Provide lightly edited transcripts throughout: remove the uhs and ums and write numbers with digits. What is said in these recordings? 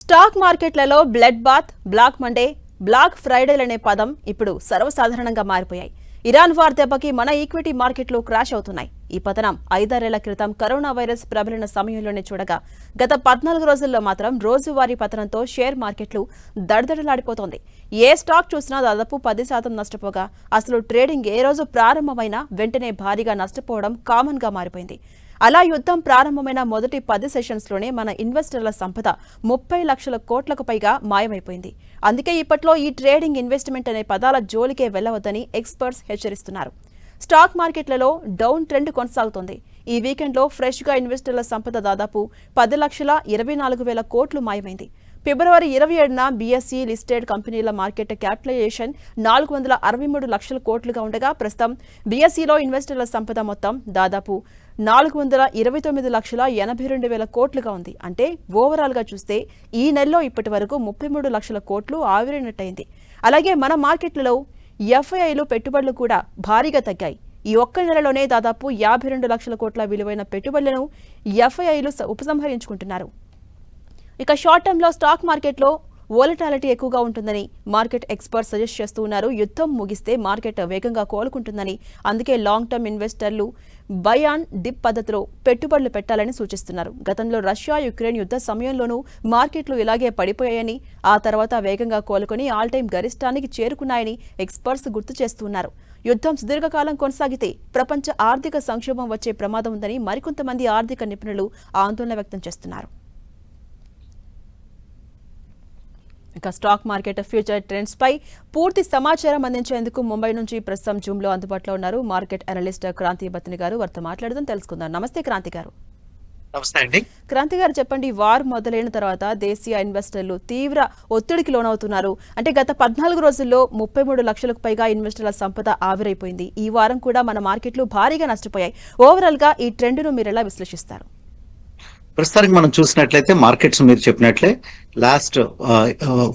Stock మార్కెట్లలో blood bath, black Monday, black ఫ్రైడేలనే పదం ఇప్పుడు సర్వసాధారణంగా మారిపోయాయి. ఇరాన్ వార్ దెబ్బకి మన ఈక్విటీ మార్కెట్లు క్రాష్ అవుతున్నాయి. ఈ పతనం 5-6 క్రితం కరోనా వైరస్ ప్రబలిన సమయంలోనే చూడగా గత 14 రోజుల్లో మాత్రం రోజువారీ పతనంతో షేర్ మార్కెట్లు దడదడలాడిపోతోంది. ఏ స్టాక్ చూసినా దాదాపు 10% నష్టపోగా అసలు ట్రేడింగ్ ఏ రోజు ప్రారంభమైనా వెంటనే భారీగా నష్టపోవడం కామన్ గా మారిపోయింది. అలా యుద్ధం ప్రారంభమైన మొదటి 10 సెషన్స్లోనే మన ఇన్వెస్టర్ల సంపద 30 లక్షల కోట్లకు పైగా మాయమైపోయింది. అందుకే ఇప్పట్లో ఈ ట్రేడింగ్, ఇన్వెస్ట్మెంట్ అనే పదాల జోలికే వెళ్లవద్దని ఎక్స్పర్ట్స్ హెచ్చరిస్తున్నారు. స్టాక్ మార్కెట్లలో డౌన్ ట్రెండ్ కొనసాగుతోంది. ఈ వీకెండ్లో ఫ్రెష్గా ఇన్వెస్టర్ల సంపద దాదాపు 10,24,000 కోట్లు మాయమైంది. ఫిబ్రవరి 27న బీఎస్ఈ లిస్టెడ్ కంపెనీల మార్కెట్ క్యాపిటలైజేషన్ 463 లక్షల కోట్లుగా ఉండగా ప్రస్తుతం బీఎస్ఈలో ఇన్వెస్టర్ల సంపద మొత్తం దాదాపు 429,82,000 కోట్లుగా ఉంది. అంటే ఓవరాల్గా చూస్తే ఈ నెలలో ఇప్పటి వరకు 33 లక్షల కోట్లు ఆవిరైనట్టయింది. అలాగే మన మార్కెట్లలో ఎఫ్ఐఐలు పెట్టుబడులు కూడా భారీగా తగ్గాయి. ఈ ఒక్క నెలలోనే దాదాపు 52 లక్షల కోట్ల విలువైన పెట్టుబడులను ఎఫ్ఐఐలు ఉపసంహరించుకుంటున్నారు. ఇక షార్ట్ టర్మ్లో స్టాక్ మార్కెట్లో వోలటాలిటీ ఎక్కువగా ఉంటుందని మార్కెట్ ఎక్స్పర్ట్స్ సజెస్ట్ చేస్తూ ఉన్నారు. యుద్ధం ముగిస్తే మార్కెట్ వేగంగా కోలుకుంటుందని, అందుకే లాంగ్ టర్మ్ ఇన్వెస్టర్లు బై ఆన్ డిప్ పద్ధతిలో పెట్టుబడులు పెట్టాలని సూచిస్తున్నారు. గతంలో రష్యా యుక్రెయిన్ యుద్ధ సమయంలోనూ మార్కెట్లు ఇలాగే పడిపోయాయని, ఆ తర్వాత వేగంగా కోలుకొని ఆల్ టైమ్ గరిష్టానికి చేరుకున్నాయని ఎక్స్పర్ట్స్ గుర్తు చేస్తున్నారు. యుద్ధం సుదీర్ఘకాలం కొనసాగితే ప్రపంచ ఆర్థిక సంక్షోభం వచ్చే ప్రమాదం ఉందని మరికొంతమంది ఆర్థిక నిపుణులు ఆందోళన వ్యక్తం చేస్తున్నారు. ఇక స్టాక్ మార్కెట్ ఫ్యూచర్ ట్రెండ్స్ పై పూర్తి సమాచారం అందించేందుకు ముంబై నుంచి ప్రస్తుతం జూమ్ లో అందుబాటులో ఉన్నారు మార్కెట్ అనలిస్ట్ క్రాంతి బత్తిని గారు. వారితో మాట్లాడదాం, తెలుసుకుందాం. నమస్తే క్రాంతి గారు. నమస్తే అండి. క్రాంతి గారు, చెప్పండి, వార్ మొదలైన తర్వాత దేశీయ ఇన్వెస్టర్లు తీవ్ర ఒత్తిడికి లోనవుతున్నారు. అంటే గత 14 రోజుల్లో 33 లక్షలకు పైగా ఇన్వెస్టర్ల సంపద ఆవిరైపోయింది. ఈ వారం కూడా మన మార్కెట్లు భారీగా నష్టపోయాయి. ఓవరాల్ గా ఈ ట్రెండ్ ను మీరు ఎలా విశ్లేషిస్తారు? ప్రస్తుతానికి మనం చూసినట్లయితే మార్కెట్స్ మీరు చెప్పినట్లే లాస్ట్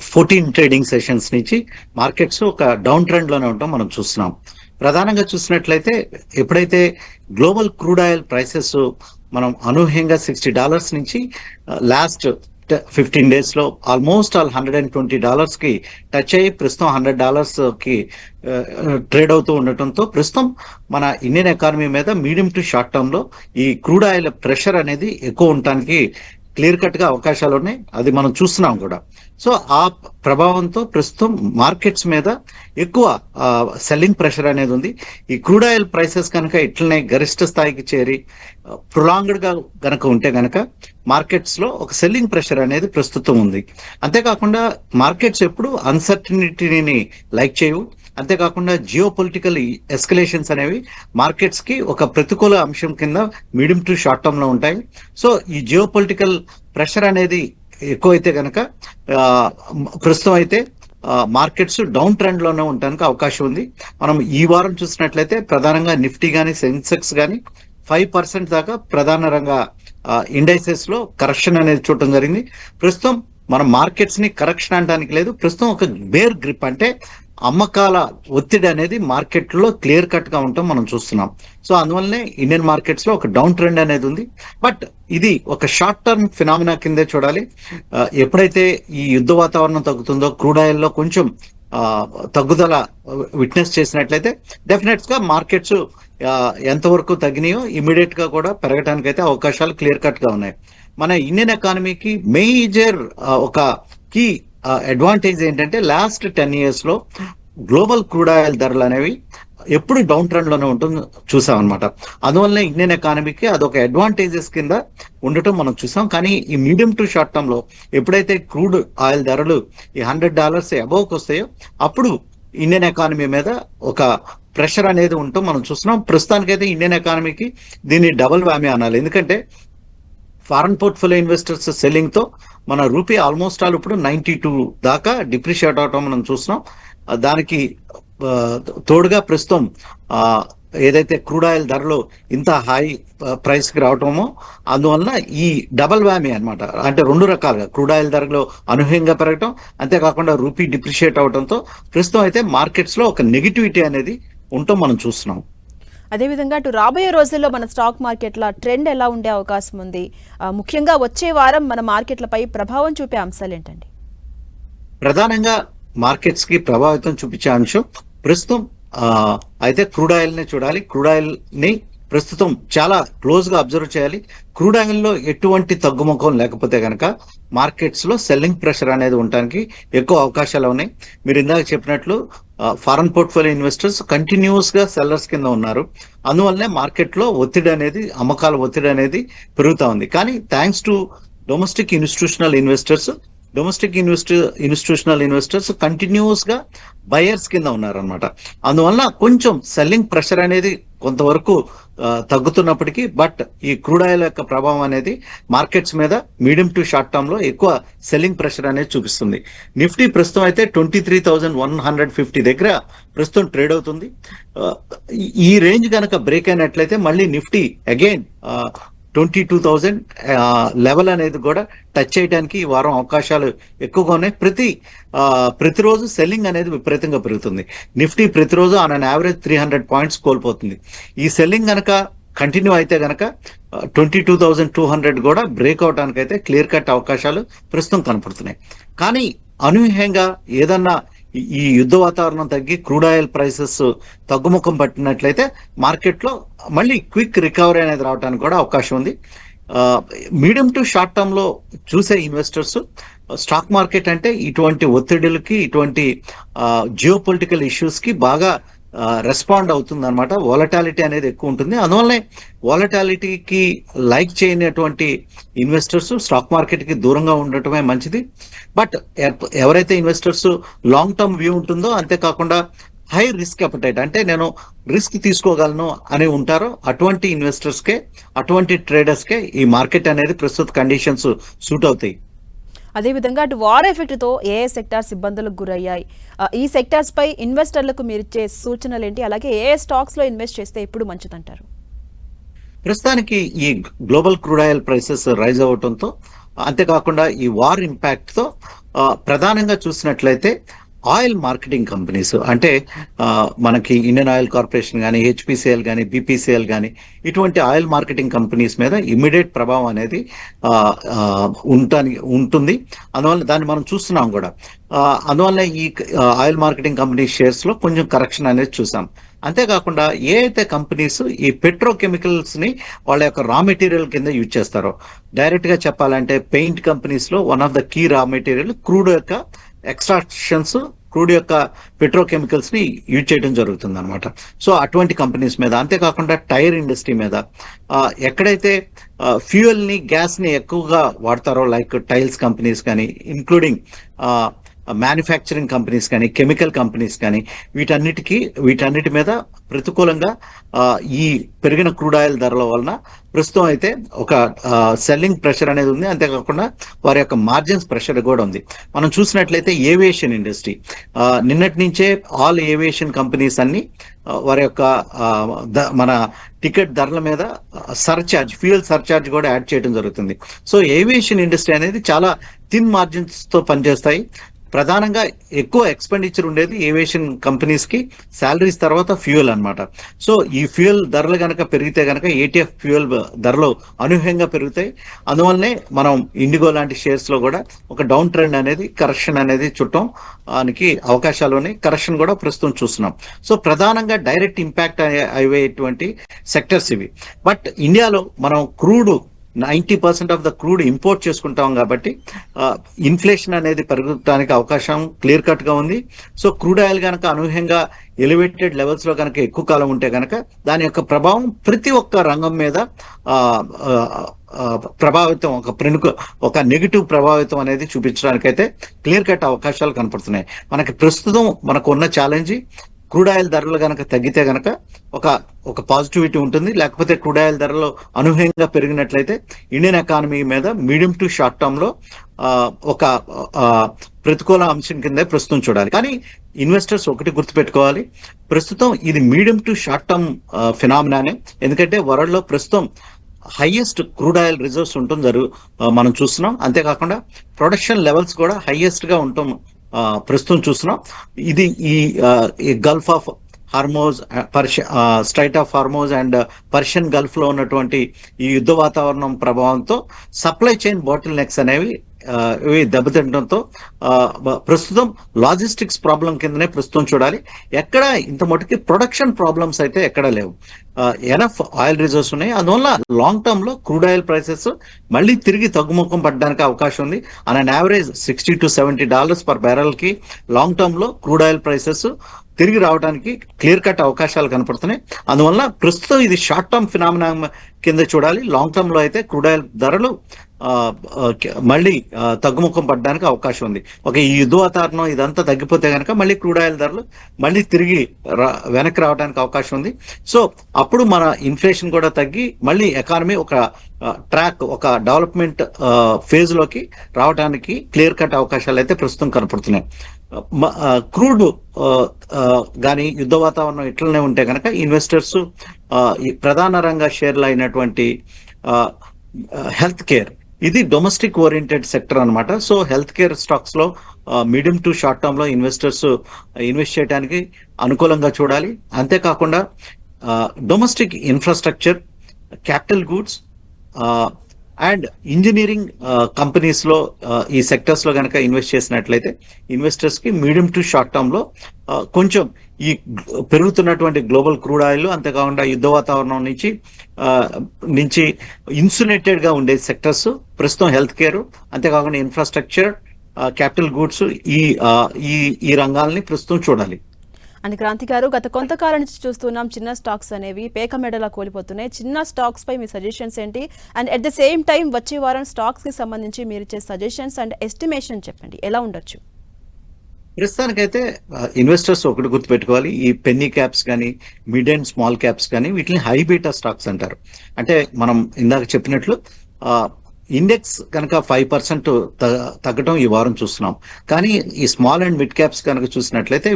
14 ట్రేడింగ్ సెషన్స్ నుంచి మార్కెట్స్ ఒక డౌన్ ట్రెండ్ లోనే ఉంటాం మనం చూస్తున్నాం. ప్రధానంగా చూసినట్లయితే ఎప్పుడైతే గ్లోబల్ క్రూడ్ ఆయిల్ ప్రైసెస్ మనం అనూహ్యంగా $60 నుంచి లాస్ట్ 15 days లో ఆల్మోస్ట్ $120 కి టచ్ అయ్యి ప్రస్తుతం $100 కి ట్రేడ్ అవుతూ ఉండటంతో ప్రస్తుతం మన ఇండియన్ ఎకానమీ మీద మీడియం టు షార్ట్ టర్మ్ లో ఈ క్రూడ్ ఆయిల్ ప్రెషర్ అనేది ఎక్కువ ఉండటానికి క్లియర్ కట్ గా అవకాశాలు ఉన్నాయి. అది మనం చూస్తున్నాం కూడా. సో ఆ ప్రభావంతో ప్రస్తుతం మార్కెట్స్ మీద ఎక్కువ సెల్లింగ్ ప్రెషర్ అనేది ఉంది. ఈ క్రూడ్ ఆయిల్ ప్రైసెస్ కనుక ఇట్లనే గరిష్ట స్థాయికి చేరి ప్రొలాంగ్డ్ గా గనక ఉంటే గనక మార్కెట్స్ లో ఒక సెల్లింగ్ ప్రెషర్ అనేది ప్రస్తుతం ఉంది. అంతేకాకుండా మార్కెట్స్ ఎప్పుడు అన్సర్టనిటీని లైక్ చేయవు. అంతేకాకుండా జియో పొలిటికల్ ఎస్కలేషన్స్ అనేవి మార్కెట్స్ కి ఒక ప్రతికూల అంశం కింద మీడియం టు షార్ట్ టర్మ్ లో ఉంటాయి. సో ఈ జియో పొలిటికల్ ప్రెషర్ అనేది ఎక్కువైతే కనుక ప్రస్తుతం అయితే మార్కెట్స్ డౌన్ ట్రెండ్ లోనే ఉండడానికి అవకాశం ఉంది. మనం ఈ వారం చూసినట్లయితే ప్రధానంగా నిఫ్టీ గానీ సెన్సెక్స్ గానీ 5% దాకా ప్రధాన రంగ ఇండైసెస్ లో కరెక్షన్ అనేది చూడటం జరిగింది. ప్రస్తుతం మనం మార్కెట్స్ ని కరెక్షన్ అనడానికి లేదు. ప్రస్తుతం ఒక బేర్ గ్రిప్, అంటే అమ్మకాల ఒత్తిడి అనేది మార్కెట్ లో క్లియర్ కట్ గా ఉంటాం మనం చూస్తున్నాం. సో అందువల్లనే ఇండియన్ మార్కెట్స్ లో ఒక డౌన్ ట్రెండ్ అనేది ఉంది. బట్ ఇది ఒక షార్ట్ టర్మ్ ఫినామినా కిందే చూడాలి. ఎప్పుడైతే ఈ యుద్ధ వాతావరణం తగ్గుతుందో, క్రూడ్ ఆయిల్ లో కొంచెం తగ్గుదల విట్నెస్ చేసినట్లయితే డెఫినెట్ గా మార్కెట్స్ ఎంతవరకు తగ్గినాయో ఇమీడియట్ గా కూడా పెరగడానికి అయితే అవకాశాలు క్లియర్ కట్ గా ఉన్నాయి. మన ఇండియన్ ఎకానమీకి మేజర్ ఒక కీ అడ్వాంటేజ్ ఏంటంటే లాస్ట్ 10 years లో గ్లోబల్ క్రూడ్ ఆయిల్ ధరలు అనేవి ఎప్పుడు డౌన్ ట్రెండ్ లోనే ఉంటుంది చూసాం అనమాట. అందువల్ల ఇండియన్ ఎకానమీకి అదొక అడ్వాంటేజెస్ కింద ఉండటం మనం చూసాం. కానీ ఈ మీడియం టు షార్ట్ టర్మ్ లో ఎప్పుడైతే క్రూడ్ ఆయిల్ ధరలు ఈ $100 అబౌవ్కి వస్తాయో అప్పుడు ఇండియన్ ఎకానమీ మీద ఒక ప్రెషర్ అనేది ఉంటాం మనం చూస్తున్నాం. ప్రస్తుతానికైతే ఇండియన్ ఎకానమీకి దీన్ని డబుల్ వ్యామీ అనాలి. ఎందుకంటే ఫారెన్ పోర్ట్ఫోలియో ఇన్వెస్టర్స్ సెల్లింగ్ తో మన రూపీ ఆల్మోస్ట్ ఆల్ ఇప్పుడు 92 దాకా డిప్రిషియేట్ అవటం మనం చూస్తున్నాం. దానికి తోడుగా ప్రస్తుతం ఏదైతే క్రూడ్ ఆయిల్ ధరలు ఇంత హై ప్రైస్ కి రావటమో అందువలన ఈ డబల్ వ్యామీ అనమాట. అంటే రెండు రకాలుగా క్రూడ్ ఆయిల్ ధరలు అనూహ్యంగా పెరగటం, అంతేకాకుండా రూపీ డిప్రిషియేట్ అవడంతో ప్రస్తుతం అయితే మార్కెట్స్ లో ఒక నెగిటివిటీ అనేది ఉండటం మనం చూస్తున్నాం. అదేవిధంగా అటు రాబోయే రోజుల్లో మన స్టాక్ మార్కెట్ల ట్రెండ్ ఎలా ఉండే అవకాశం ఉంది? ముఖ్యంగా వచ్చే వారం మన మార్కెట్లపై ప్రభావం చూపే అంశాలు ఏంటండి? ప్రధానంగా మార్కెట్స్ కి ప్రభావితం చూపించే అంశం ప్రస్తుతం అయితే క్రూడ్ ఆయిల్ ని చూడాలి. క్రూడ్ ఆయిల్ ని ప్రస్తుతం చాలా క్లోజ్ గా అబ్జర్వ్ చేయాలి. క్రూడ్ ఆయిల్ లో ఎటువంటి తగ్గుముఖం లేకపోతే గనక మార్కెట్స్ లో సెల్లింగ్ ప్రెషర్ అనేది ఉండడానికి ఎక్కువ అవకాశాలు ఉన్నాయి. మీరు ఇందాక చెప్పినట్లు ఫారెన్ పోర్ట్ఫోలియో ఇన్వెస్టర్స్ కంటిన్యూస్ గా సెల్లర్స్ కింద ఉన్నారు. అందువల్లనే మార్కెట్ లో ఒత్తిడి అనేది, అమ్మకాల ఒత్తిడి అనేది పెరుగుతా ఉంది. కానీ thanks to domestic institutional investors continuous గా బయర్స్ కింద ఉన్నారనమాట. అందువల్ల కొంచెం సెల్లింగ్ ప్రెషర్ అనేది కొంతవరకు తగ్గుతున్నప్పటికీ, బట్ ఈ క్రూడ్ ఆయిల్ యొక్క ప్రభావం అనేది మార్కెట్స్ మీద మీడియం టు షార్ట్ టర్మ్ లో ఎక్కువ సెల్లింగ్ ప్రెషర్ అనేది చూపిస్తుంది. నిఫ్టీ ప్రస్తుతం అయితే 23,150 దగ్గర ప్రస్తుతం ట్రేడ్ అవుతుంది. ఈ రేంజ్ కనుక బ్రేక్ అయినట్లయితే మళ్ళీ నిఫ్టీ అగైన్ 22,000 లెవెల్ అనేది కూడా టచ్ చేయడానికి ఈ వారం అవకాశాలు ఎక్కువగా ఉన్నాయి. ప్రతిరోజు సెల్లింగ్ అనేది విపరీతంగా పెరుగుతుంది. నిఫ్టీ ప్రతిరోజు ఆన్ అన్ యావరేజ్ 300 పాయింట్స్ కోల్పోతుంది. ఈ సెల్లింగ్ గనక కంటిన్యూ అయితే గనక 22,200 కూడా బ్రేక్ అవడానికి అయితే క్లియర్ కట్ అవకాశాలు ప్రస్తుతం కనపడుతున్నాయి. కానీ అనూహ్యంగా ఏదన్నా ఈ యుద్ధ వాతావరణం తగ్గి క్రూడ్ ఆయిల్ ప్రైసెస్ తగ్గుముఖం పట్టినట్లయితే మార్కెట్ లో మళ్ళీ క్విక్ రికవరీ అనేది రావడానికి కూడా అవకాశం ఉంది. మీడియం టు షార్ట్ టర్మ్ లో చూసే ఇన్వెస్టర్స్ స్టాక్ మార్కెట్ అంటే ఇటువంటి ఒత్తిడులకి, ఇటువంటి జియో పొలిటికల్ ఇష్యూస్ కి బాగా రెస్పాండ్ అవుతుంది అనమాట. వాలటాలిటీ అనేది ఎక్కువ ఉంటుంది. అందువల్లనే వాలటాలిటీకి లైక్ చేయనటువంటి ఇన్వెస్టర్స్ స్టాక్ మార్కెట్ కి దూరంగా ఉండటమే మంచిది. బట్ ఎవరైతే ఇన్వెస్టర్స్ లాంగ్ టర్మ్ వ్యూ ఉంటుందో, అంతేకాకుండా హై రిస్క్ అపటైట్ అంటే నేను రిస్క్ తీసుకోగలను అని ఉంటారో అటువంటి ఇన్వెస్టర్స్ కే, అటువంటి ట్రేడర్స్ కే ఈ మార్కెట్ అనేది ప్రస్తుత కండిషన్స్ సూట్ అవుతాయి. అదేవిధంగా అటు వార్ ఎఫెక్ట్ తో ఏ సెక్టార్స్ ఇబ్బందులకు గురయ్యాయి? ఈ సెక్టార్స్ పై ఇన్వెస్టర్లకు మీరు ఇచ్చే సూచనలు ఏంటి? అలాగే ఏ స్టాక్స్ లో ఇన్వెస్ట్ చేస్తే ఎప్పుడు మంచిదంటారు? ప్రస్తుతానికి ఈ global crude oil prices rise అవ్వడంతో, అంతేకాకుండా ఈ వార్ ఇంపాక్ట్ తో ప్రధానంగా చూసినట్లయితే ఆయిల్ మార్కెటింగ్ కంపెనీస్ అంటే మనకి ఇండియన్ ఆయిల్ కార్పొరేషన్ కానీ, హెచ్పిసిఎల్ కానీ, బిపిసిఎల్ కానీ, ఇటువంటి ఆయిల్ మార్కెటింగ్ కంపెనీస్ మీద ఇమ్మీడియట్ ప్రభావం అనేది ఉంటుంది. అందువల్ల దాన్ని మనం చూస్తున్నాం కూడా. అందువల్ల ఈ ఆయిల్ మార్కెటింగ్ కంపెనీ షేర్స్ లో కొంచెం కరెక్షన్ అనేది చూసాం. అంతేకాకుండా ఏ అయితే కంపెనీస్ ఈ పెట్రోకెమికల్స్ ని వాళ్ళ యొక్క రా మెటీరియల్ కింద యూజ్ చేస్తారో, డైరెక్ట్ గా చెప్పాలంటే పెయింట్ కంపెనీస్ లో one of the key raw material crude యొక్క ఎక్స్ట్రాక్షన్స్, క్రూడ్ యొక్క పెట్రోకెమికల్స్ ని యూజ్ చేయడం జరుగుతుంది అనమాట. సో అటువంటి కంపెనీస్ మీద, అంతేకాకుండా టైర్ ఇండస్ట్రీ మీద, ఎక్కడైతే ఫ్యూయల్ ని, గ్యాస్ ని ఎక్కువగా వాడతారో లైక్ టైల్స్ కంపెనీస్ కానీ, ఇంక్లూడింగ్ మ్యానుఫ్యాక్చరింగ్ కంపెనీస్ కానీ, కెమికల్ కంపెనీస్ కానీ, వీటన్నిటి మీద ప్రతికూలంగా ఈ పెరిగిన క్రూడ్ ఆయిల్ ధరల వలన ప్రస్తుతం అయితే ఒక సెల్లింగ్ ప్రెషర్ అనేది ఉంది. అంతేకాకుండా వారి యొక్క మార్జిన్స్ ప్రెషర్ కూడా ఉంది. మనం చూసినట్లయితే ఏవియేషన్ ఇండస్ట్రీ నిన్నటి నుంచే ఆల్ ఏవియేషన్ కంపెనీస్ అన్ని వారి యొక్క మన టికెట్ ధరల మీద ఫ్యూయల్ సర్చార్జ్ కూడా యాడ్ చేయడం జరుగుతుంది. సో ఏవియేషన్ ఇండస్ట్రీ అనేది చాలా థిన్ మార్జిన్స్ తో పనిచేస్తాయి. ప్రధానంగా ఎక్కువ ఎక్స్పెండిచర్ ఉండేది ఏవియేషన్ కంపెనీస్ కి శాలరీస్ తర్వాత ఫ్యూయల్ అన్నమాట. సో ఈ ఫ్యూయల్ ధరలు గనక పెరిగితే గనక ఏటీఎఫ్ ఫ్యూయల్ ధరలు అనూహ్యంగా పెరుగుతాయి. అందువల్లనే మనం ఇండిగో లాంటి షేర్స్ లో కూడా ఒక డౌన్ ట్రెండ్ అనేది, కరెక్షన్ అనేది చుట్టానికి అవకాశాలు ఉన్నాయి. కరెక్షన్ కూడా ప్రస్తుతం చూస్తున్నాం. సో ప్రధానంగా డైరెక్ట్ ఇంపాక్ట్ అయ్యేటువంటి సెక్టర్స్ ఇవి. బట్ ఇండియాలో మనం crude 90% of the crude import చేసుకుంటాం కాబట్టి ఇన్ఫ్లేషన్ అనేది పెరగడానికి అవకాశం క్లియర్ కట్ గా ఉంది. సో క్రూడ్ ఆయిల్ కనుక అనూహ్యంగా ఎలివేటెడ్ లెవెల్స్ లో కనుక ఎక్కువ కాలం ఉంటే కనుక దాని యొక్క ప్రభావం ప్రతి ఒక్క రంగం మీద ప్రభావితం, ఒక నెగిటివ్ ప్రభావితం అనేది చూపించడానికైతే క్లియర్ కట్ అవకాశాలు కనపడుతున్నాయి. ప్రస్తుతం మనకు ఉన్న ఛాలెంజ్ క్రూడ్ ఆయిల్ ధరలు కనుక తగ్గితే గనక ఒక పాజిటివిటీ ఉంటుంది. లేకపోతే క్రూడ్ ఆయిల్ ధరలు అనూహ్యంగా పెరిగినట్లయితే ఇండియన్ ఎకానమీ మీద మీడియం టు షార్ట్ టర్మ్ లో ఒక ప్రతికూల అంశం కింద ప్రస్తుతం చూడాలి. కానీ ఇన్వెస్టర్స్ ఒకటి గుర్తుపెట్టుకోవాలి, ప్రస్తుతం ఇది మీడియం టు షార్ట్ టర్మ్ ఫినామినానే. ఎందుకంటే వరల్డ్ లో ప్రస్తుతం హైయెస్ట్ క్రూడ్ ఆయిల్ రిజర్వ్స్ ఉండటం మనం చూస్తున్నాం. అంతేకాకుండా ప్రొడక్షన్ లెవెల్స్ కూడా హైయెస్ట్ గా ఉండటం ప్రస్తుతం చూస్తున్నాం. ఇది ఈ Gulf of Hormuz straight of Hormuz and Persian Gulf లో ఉన్నటువంటి ఈ యుద్ధ వాతావరణం ప్రభావంతో సప్లై చైన్ బాటిల్ నెక్స్ అనేవి ఇవి దెబ్బతింటడంతో ప్రస్తుతం లాజిస్టిక్స్ ప్రాబ్లం కిందనే ప్రస్తుతం చూడాలి. ఎక్కడ ఇంత మటుకి ప్రొడక్షన్ ప్రాబ్లమ్స్ అయితే ఎక్కడ లేవు. ఎనఫ్ ఆయిల్ రిజర్వ్స్ ఉన్నాయి. అందువల్ల లాంగ్ టర్మ్ లో క్రూడ్ ఆయిల్ ప్రైసెస్ మళ్ళీ తిరిగి తగ్గుముఖం పడడానికి అవకాశం ఉంది. On an average $60 to $70 per barrel కి లాంగ్ టర్మ్ లో క్రూడ్ ఆయిల్ ప్రైసెస్ తిరిగి రావడానికి క్లియర్ కట్ అవకాశాలు కనపడుతున్నాయి. అందువల్ల ప్రస్తుతం ఇది షార్ట్ టర్మ్ ఫినామినా కింద చూడాలి. లాంగ్ టర్మ్ లో అయితే క్రూడ్ ఆయిల్ ధరలు మళ్ళీ తగ్గుముఖం పడడానికి అవకాశం ఉంది. ఈ యుద్ధ వాతావరణం ఇదంతా తగ్గిపోతే కనుక మళ్ళీ క్రూడ్ ఆయిల్ ధరలు మళ్ళీ తిరిగి వెనక్కి రావడానికి అవకాశం ఉంది. సో అప్పుడు మన ఇన్ఫ్లేషన్ కూడా తగ్గి మళ్ళీ ఎకానమీ ఒక డెవలప్మెంట్ ఫేజ్ లోకి రావడానికి క్లియర్ కట్ అవకాశాలు అయితే ప్రస్తుతం కనపడుతున్నాయి. క్రూడ్ కానీ యుద్ధ వాతావరణం ఇట్లనే ఉంటే కనుక ఇన్వెస్టర్స్ ప్రధాన రంగ షేర్లు అయినటువంటి హెల్త్ కేర్, ఇది డొమెస్టిక్ ఓరియంటెడ్ సెక్టర్ అన్నమాట. సో హెల్త్ కేర్ స్టాక్స్ లో మీడియం టు షార్ట్ టర్మ్ లో ఇన్వెస్టర్స్ ఇన్వెస్ట్ చేయడానికి అనుకూలంగా చూడాలి. అంతేకాకుండా domestic infrastructure, capital goods and engineering companies లో ఈ సెక్టర్స్ లో కనుక ఇన్వెస్ట్ చేసినట్లయితే ఇన్వెస్టర్స్ కి మీడియం టు షార్ట్ టర్మ్ లో కొంచెం ఈ పెరుగుతున్నటువంటి గ్లోబల్ క్రూడ్ ఆయిల్, అంతేకాకుండా యుద్ధ వాతావరణం నుంచి ఇన్సులేటెడ్ గా ఉండే సెక్టర్స్ ప్రస్తుతం హెల్త్ కేర్, అంతేకాకుండా ఇన్ఫ్రాస్ట్రక్చర్, క్యాపిటల్ గూడ్స్ ఈ రంగాలని ప్రస్తుతం చూడాలి. అని క్రాంతి గారు, గత కొంతకాలం నుంచి చూస్తున్నాం చిన్న స్టాక్స్ అనేవి పేక మెడలా కోల్పోతున్నాయి. చిన్న స్టాక్స్ పై మీ సజెషన్స్ ఏంటి? And at the same time వచ్చే వారం స్టాక్స్ కి సంబంధించి మీరు ఇచ్చే సజెషన్స్ అండ్ ఎస్టిమేషన్ చెప్పండి, ఎలా ఉండొచ్చు? ప్రస్తుతానికైతే ఇన్వెస్టర్స్ ఒకటి గుర్తుపెట్టుకోవాలి, ఈ పెన్నీ క్యాప్స్ కానీ మిడ్ అండ్ స్మాల్ క్యాప్స్ కానీ వీటిని హై బీటా స్టాక్స్ అంటారు. అంటే మనం ఇందాక చెప్పినట్లు ఇండెక్స్ కనుక 5% తగ్గడం ఈ వారం చూస్తున్నాం. కానీ ఈ స్మాల్ అండ్ మిడ్ క్యాప్స్ కనుక చూసినట్లయితే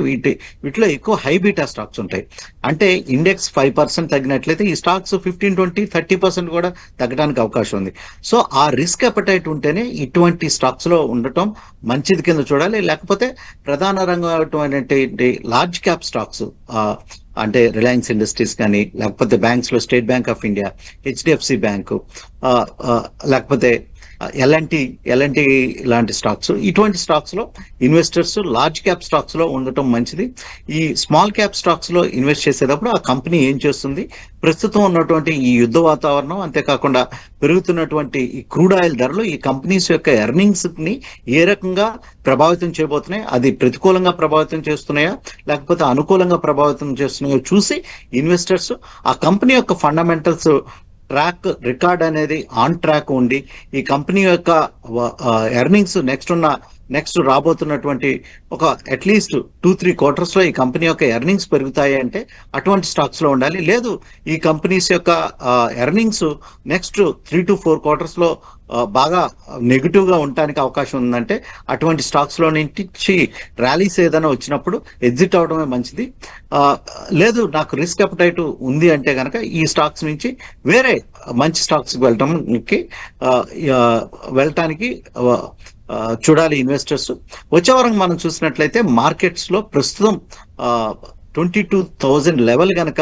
వీటిలో ఎక్కువ హై బీటా స్టాక్స్ ఉంటాయి. అంటే ఇండెక్స్ 5% తగ్గినట్లయితే ఈ స్టాక్స్ 15, 20, 30% కూడా తగ్గడానికి అవకాశం ఉంది. సో ఆ రిస్క్ అపెటైట్ ఉంటేనే ఇటువంటి స్టాక్స్ లో ఉండటం మంచిది కింద చూడాలి. లేకపోతే ప్రధాన రంగం లార్జ్ క్యాప్ స్టాక్స్ అంటే రిలయన్స్ ఇండస్ట్రీస్ కానీ, లేకపోతే బ్యాంక్స్ లో state bank of India, HDFC bank, లేకపోతే ఎల్ఎన్టీ లాంటి స్టాక్స్, ఇటువంటి స్టాక్స్ లో ఇన్వెస్టర్స్ లార్జ్ క్యాప్ స్టాక్స్ లో ఉండటం మంచిది. ఈ స్మాల్ క్యాప్ స్టాక్స్ లో ఇన్వెస్ట్ చేసేటప్పుడు ఆ కంపెనీ ఏం చేస్తుంది, ప్రస్తుతం ఉన్నటువంటి ఈ యుద్ధ వాతావరణం, అంతేకాకుండా పెరుగుతున్నటువంటి ఈ క్రూడ్ ఆయిల్ ధరలు ఈ కంపెనీస్ యొక్క ఎర్నింగ్స్ ని ఏ రకంగా ప్రభావితం చేయబోతున్నాయి, అది ప్రతికూలంగా ప్రభావితం చేస్తున్నాయా లేకపోతే అనుకూలంగా ప్రభావితం చేస్తున్నాయో చూసి ఇన్వెస్టర్స్ ఆ కంపెనీ యొక్క ఫండమెంటల్స్ రికార్డ్ అనేది ఆన్ ట్రాక్ ఉండి ఈ కంపెనీ యొక్క ఎర్నింగ్స్ నెక్స్ట్ రాబోతున్నటువంటి ఒక అట్లీస్ట్ 2-3 quarters లో ఈ కంపెనీ యొక్క ఎర్నింగ్స్ పెరుగుతాయి అంటే అటువంటి స్టాక్స్ లో ఉండాలి. లేదు ఈ కంపెనీస్ యొక్క ఎర్నింగ్స్ నెక్స్ట్ 3 to 4 quarters లో బాగా నెగిటివ్ గా ఉండడానికి అవకాశం ఉందంటే అటువంటి స్టాక్స్ లో నుంచి ర్యాలీస్ ఏదైనా వచ్చినప్పుడు ఎగ్జిట్ అవడమే మంచిది. లేదు నాకు రిస్క్ అపెటైట్ ఉంది అంటే కనుక ఈ స్టాక్స్ నుంచి వేరే మంచి స్టాక్స్ వెళ్ళటానికి చూడాలి ఇన్వెస్టర్స్. వచ్చే వారం మనం చూసినట్లయితే మార్కెట్స్ లో ప్రస్తుతం 22,000 లెవెల్ కనుక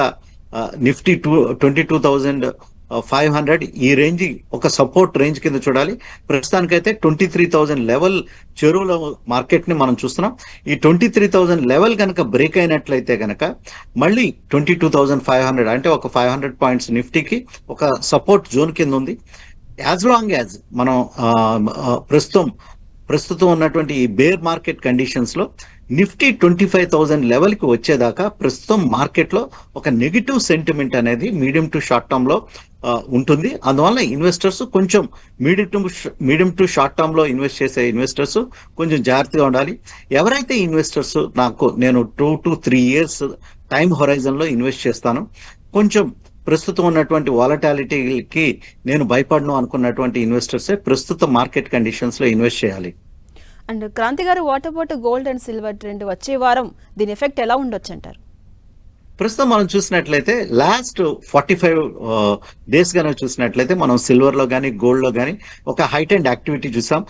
నిఫ్టీ 22,500 ఈ రేంజ్ ఒక సపోర్ట్ రేంజ్ కింద చూడాలి. ప్రస్తుతానికైతే 23,000 లెవెల్ చెరువులో మార్కెట్ ని మనం చూస్తున్నాం. ఈ 23,000 లెవెల్ కనుక బ్రేక్ అయినట్లయితే కనుక మళ్ళీ 22,500 అంటే ఒక 500 పాయింట్స్ నిఫ్టీకి ఒక సపోర్ట్ జోన్ కింద ఉంది. యాజ్ లాంగ్ యాజ్ మనం ప్రస్తుతం ఉన్నటువంటి ఈ బేర్ మార్కెట్ కండిషన్స్ లో నిఫ్టీ 25,000 లెవెల్ కి వచ్చేదాకా ప్రస్తుతం మార్కెట్ లో ఒక నెగిటివ్ సెంటిమెంట్ అనేది మీడియం టు షార్ట్ టర్మ్ లో ఉంటుంది. అందువల్ల ఇన్వెస్టర్స్ కొంచెం మీడియం టు షార్ట్ టర్మ్ లో ఇన్వెస్ట్ చేసే ఇన్వెస్టర్స్ కొంచెం జాగ్రత్తగా ఉండాలి. ఎవరైతే ఇన్వెస్టర్స్ నేను 2 to 3 years టైం హొరైజన్ లో ఇన్వెస్ట్ చేస్తాను, కొంచెం ప్రస్తుతం ఉన్నటువంటి వాలటాలిటీకి నేను భయపడను అనుకున్నటువంటి ఇన్వెస్టర్సే ప్రస్తుత మార్కెట్ కండిషన్స్ లో ఇన్వెస్ట్ చేయాలి. అండ్ క్రాంతి గారు, what about gold and silver trend వచ్చే వారం దీని ఎఫెక్ట్ ఎలా ఉండొచ్చు అంటారు? ప్రస్తుతం మనం చూసినట్లయితే లాస్ట్ 45 డేస్ కనుక చూసినట్లయితే మనం సిల్వర్ లో కానీ గోల్డ్ లో కానీ ఒక హైట్ అండ్ యాక్టివిటీ చూసాం.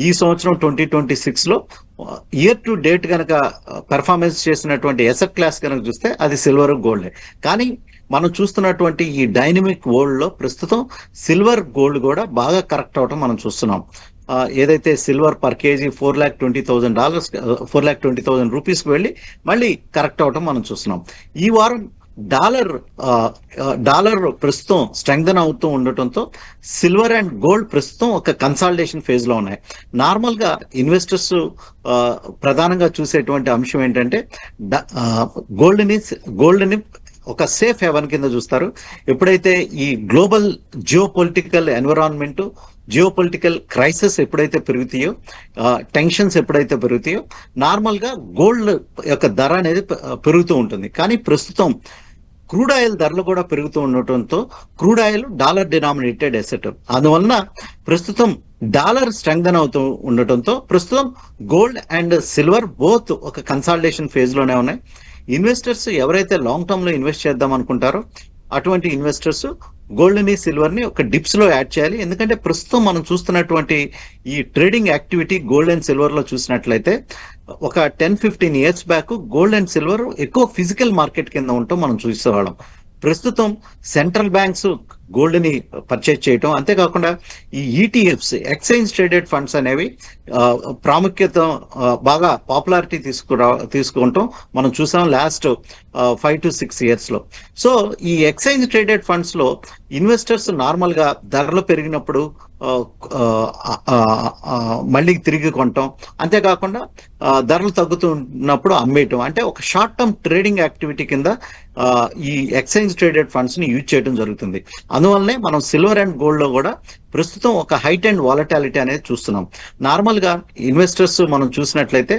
ఈ సంవత్సరం 2026 లో ఇయర్ టు డేట్ కనుక పెర్ఫార్మెన్స్ చేసినటువంటి ఎసెట్ క్లాస్ కనుక చూస్తే అది సిల్వర్ గోల్డ్. కానీ మనం చూస్తున్నటువంటి ఈ డైనమిక్ వరల్డ్ లో ప్రస్తుతం సిల్వర్ గోల్డ్ కూడా బాగా కరెక్ట్ అవటం మనం చూస్తున్నాం. ఏదైతే సిల్వర్ పర్ కేజీ $4,20,000 4,20,000 రూపీస్కి వెళ్ళి మళ్ళీ కరెక్ట్ అవటం మనం చూస్తున్నాం. ఈ వారం డాలర్ ప్రస్తుతం స్ట్రెంగ్థన్ అవుతూ ఉండటంతో సిల్వర్ అండ్ గోల్డ్ ప్రస్తుతం ఒక కన్సాలిడేషన్ ఫేజ్ లో ఉన్నాయి. నార్మల్ గా ఇన్వెస్టర్స్ ప్రధానంగా చూసేటువంటి అంశం ఏంటంటే గోల్డ్ ని ఒక సేఫ్ హెవెన్ కింద చూస్తారు. ఎప్పుడైతే ఈ global geopolitical environment, geopolitical crisis ఎప్పుడైతే పెరుగుతాయో, టెన్షన్స్ ఎప్పుడైతే పెరుగుతాయో నార్మల్ గా గోల్డ్ యొక్క ధర అనేది పెరుగుతూ ఉంటుంది. కానీ ప్రస్తుతం క్రూడ్ ఆయిల్ ధరలు కూడా పెరుగుతూ ఉండటంతో crude oil dollar denominated asset, అందువలన ప్రస్తుతం డాలర్ స్ట్రెంగ్థన్ అవుతూ ఉండటంతో ప్రస్తుతం గోల్డ్ అండ్ సిల్వర్ బోత్ ఒక కన్సాలిడేషన్ ఫేజ్ లోనే ఉన్నాయి. ఇన్వెస్టర్స్ ఎవరైతే లాంగ్ టర్మ్ లో ఇన్వెస్ట్ చేద్దాం అనుకుంటారో అటువంటి ఇన్వెస్టర్స్ గోల్డ్ ని సిల్వర్ ని ఒక డిప్స్ లో యాడ్ చేయాలి. ఎందుకంటే ప్రస్తుతం మనం చూస్తున్నటువంటి ఈ trading activity gold and silver లో చూసినట్లయితే ఒక 10-15 years back gold and silver ఎక్కువ ఫిజికల్ మార్కెట్ కింద ఉంటాం మనం చూసేవాళ్ళం. ప్రస్తుతం సెంట్రల్ బ్యాంక్స్ గోల్డ్ ని పర్చేజ్ చేయటం, అంతేకాకుండా ఈ ఈటీఎఫ్స్ ఎక్స్చేంజ్ ట్రేడెడ్ ఫండ్స్ అనేవి ప్రాముఖ్యత బాగా పాపులారిటీ తీసుకుంటాం మనం చూసాం లాస్ట్ 5 to 6 ఇయర్స్ లో. సో ఈ ఎక్స్చేంజ్ ట్రేడెడ్ ఫండ్స్ లో ఇన్వెస్టర్స్ నార్మల్ గా ధరలు పెరిగినప్పుడు మళ్ళీ తిరిగి కొనటం, అంతేకాకుండా ధరలు తగ్గుతున్నప్పుడు అమ్మేయటం, అంటే ఒక షార్ట్ టర్మ్ ట్రేడింగ్ యాక్టివిటీ కింద ఈ ఎక్స్చేంజ్ ట్రేడెడ్ ఫండ్స్ ని యూజ్ చేయడం జరుగుతుంది. అందువల్లనే మనం సిల్వర్ అండ్ గోల్డ్ లో కూడా ప్రస్తుతం ఒక హైట్ అండ్ వాలటాలిటీ అనేది చూస్తున్నాం. నార్మల్ గా ఇన్వెస్టర్స్ మనం చూసినట్లయితే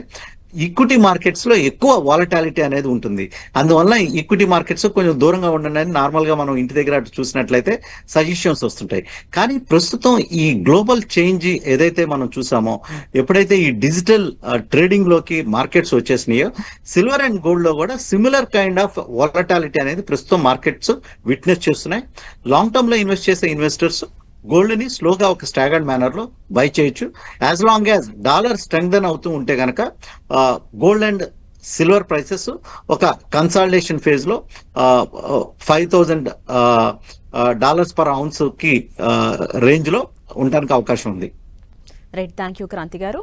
ఈక్విటీ మార్కెట్స్ లో ఎక్కువ వాలటాలిటీ అనేది ఉంటుంది. అందువల్ల ఈక్విటీ మార్కెట్స్ కొంచెం దూరంగా ఉండండి అని నార్మల్ గా మనం ఇంటి దగ్గర చూసినట్లయితే సజెషన్స్ వస్తుంటాయి. కానీ ప్రస్తుతం ఈ గ్లోబల్ చేంజ్ ఏదైతే మనం చూసామో, ఎప్పుడైతే ఈ డిజిటల్ ట్రేడింగ్ లోకి మార్కెట్స్ వచ్చేసినాయో సిల్వర్ అండ్ గోల్డ్ లో కూడా సిమిలర్ కైండ్ ఆఫ్ వాలటాలిటీ అనేది ప్రస్తుతం మార్కెట్స్ విట్నెస్ చేస్తున్నాయి. లాంగ్ టర్మ్ లో ఇన్వెస్ట్ చేసే ఇన్వెస్టర్స్ గోల్డ్ ని స్లోగా ఒక స్టాగర్డ్ మేనర్ లో బై చేయొచ్చు. As long as dollar strengthen అవుతూ ఉంటే గనక గోల్డ్ అండ్ సిల్వర్ ప్రైసెస్ ఒక కన్సాలిడేషన్ ఫేజ్ లో $5,000 పర్ ఔన్స్ కి రేంజ్ లో ఉండడానికి అవకాశం ఉంది. రైట్, థ్యాంక్ యూ క్రాంతి గారు.